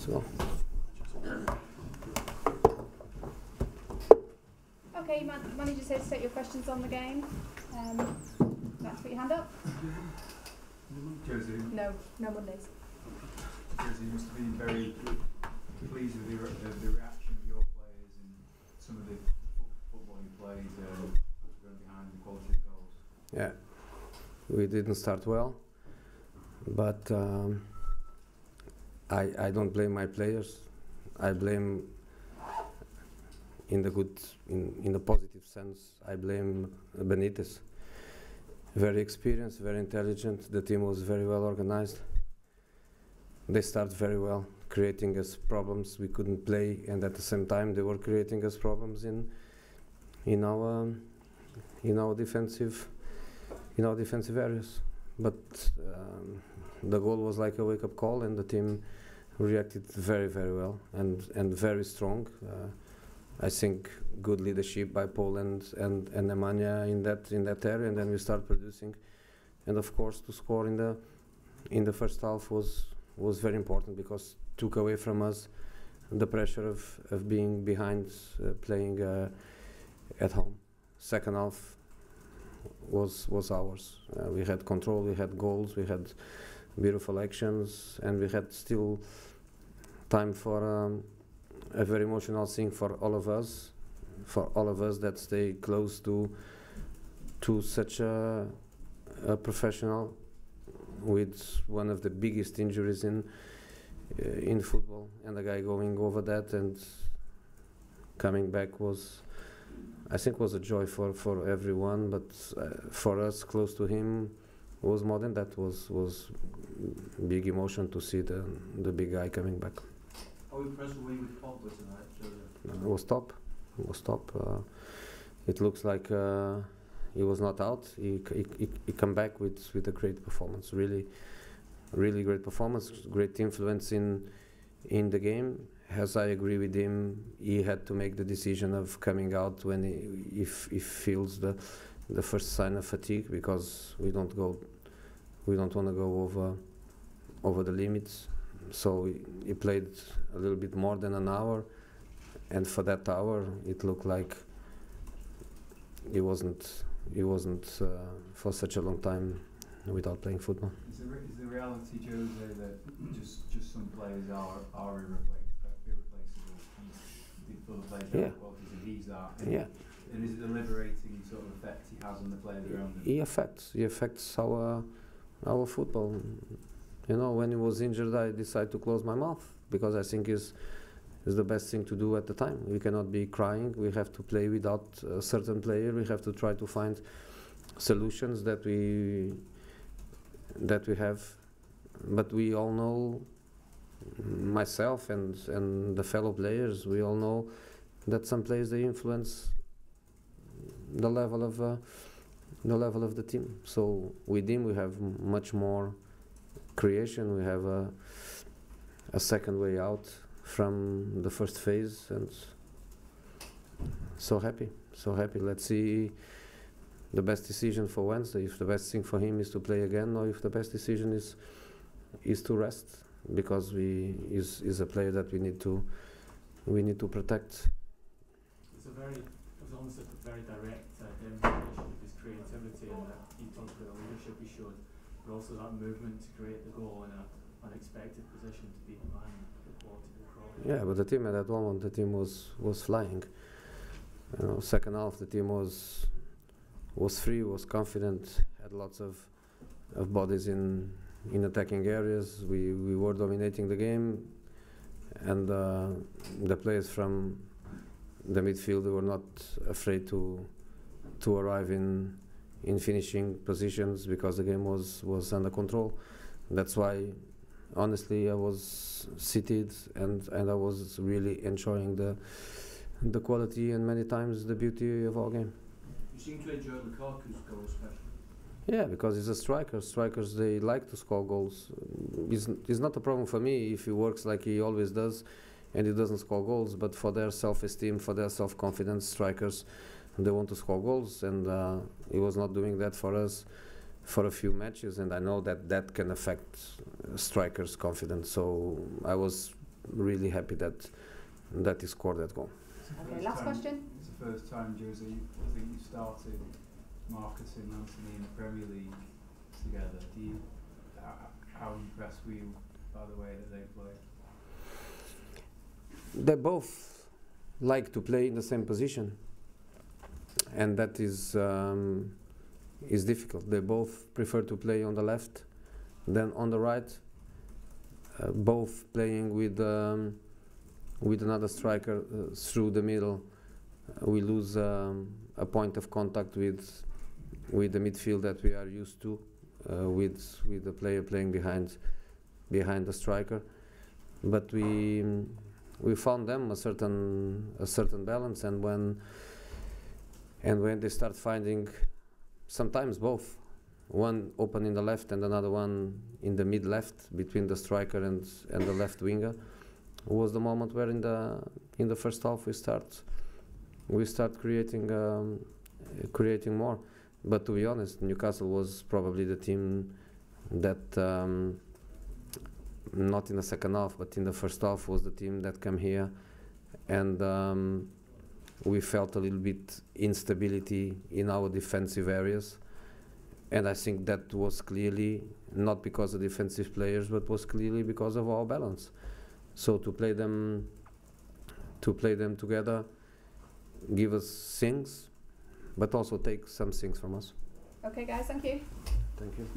go. Okay, manager's here to take your questions on the game. Like to put your hand up? Jose. No Mondays. Jose, you must have been very pleased with the reaction of your players and some of the football you played going behind the quality of goals. Yeah, we didn't start well, but I don't blame my players. I blame, in the positive sense, I blame Benitez. Very experienced, very intelligent. The team was very well organized. They started very well, creating us problems we couldn't play, and at the same time they were creating us problems in our defensive areas. But the goal was like a wake-up call, and the team reacted very, very well and very strong. I think good leadership by Paul and Nemanja in that area, and then we start producing. And of course, to score in the first half was very important, because took away from us the pressure of being behind, playing at home. Second half was ours. We had control, we had goals, we had beautiful actions, and we had still time for a very emotional thing for all of us that stay close to such a professional with one of the biggest injuries in football, and the guy going over that and coming back was, I think, was a joy for everyone, but for us close to him was more than that. Was big emotion to see the big guy coming back. How impressed were you with Pogba tonight? It was top. It was top. It looks like he was not out. He come back with a great performance. Really great performance. Great influence in the game. As I agree with him, he had to make the decision of coming out when he feels the first sign of fatigue, because we don't want to go over the limits. So he played a little bit more than an hour, and for that hour it looked like he wasn't for such a long time without playing football. Is the reality, Jose, that just some players are irreplaceable, and other players don't have qualities and he's that? And is it the liberating sort of effect he has on the players around him? He affects our football. You know, when he was injured, I decided to close my mouth, because I think is the best thing to do at the time. We cannot be crying. We have to play without a certain player. We have to try to find solutions that we have. But we all know, myself and the fellow players, we all know that some players, they influence the level of the team. So with him, we have much more creation. We have a second way out from the first phase, and so happy. Let's see the best decision for Wednesday, if the best thing for him is to play again, or if the best decision is to rest, because is a player that we need to protect. It was almost a very direct demonstration of his creativity, and that he talked about the leadership he showed, but also that movement to create the goal in an unexpected position to beat the man, the quality of the cross. Yeah, but the team at that moment, the team was flying. You know, second half, the team was free, was confident, had lots of bodies in attacking areas. We were dominating the game, and the players from the midfield were not afraid to arrive in finishing positions, because the game was under control. That's why, honestly, I was seated and I was really enjoying the quality and many times the beauty of our game. You seem to enjoy Lukaku's goal especially. Yeah, because he's a striker. Strikers, they like to score goals. It's not a problem for me if he works like he always does and he doesn't score goals, but for their self-esteem, for their self-confidence, strikers, they want to score goals, and he was not doing that for us for a few matches, and I know that can affect strikers' confidence. So I was really happy that he scored that goal. Okay, last question. It's the first time, Jose, I think you started Marcus and Anthony in the Premier League together. How impressed were you by the way that they play? They both like to play in the same position, and that is difficult. They both prefer to play on the left than on the right. Both playing with another striker through the middle, we lose a point of contact with the midfield that we are used to, with the player playing behind the striker. But we found them a certain balance, and when they start finding sometimes both, one open in the left and another one in the mid left between the striker and the left winger, was the moment where in the first half we start creating more. But to be honest, Newcastle was probably the team that not in the second half but in the first half was the team that came here, and we felt a little bit instability in our defensive areas, and I think that was clearly not because of defensive players, but was clearly because of our balance. So to play them together, give us things, but also take some things from us. Okay, guys, thank you. Thank you.